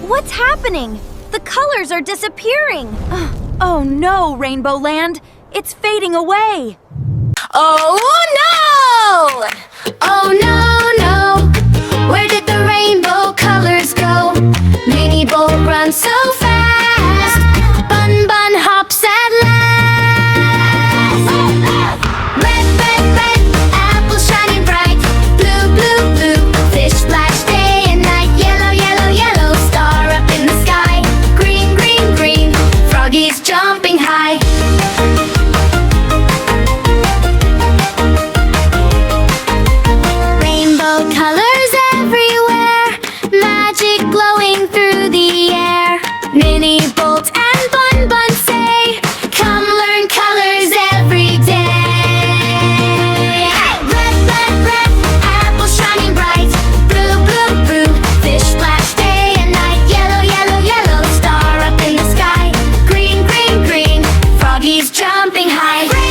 What's happening? The colors are disappearing. Oh no, Rainbow Land. It's fading away. Oh no! Oh no, no! Where did the rainbow colors go? Mini-Bolt runs so fast. BunBun hops at last. Red, red, red, apple shining bright. Blue, blue, blue, fish splash day and night. Yellow, yellow, yellow, star up in the sky. Green, green, green, froggies jumping high. Colors everywhere, magic glowing through the air. Mini-Bolt and BunBun say, come learn colors every day. Red, red, red, apple shining bright. Blue, blue, blue, fish splash day and night. Yellow, yellow, yellow, star up in the sky. Green, green, green, froggies jumping high.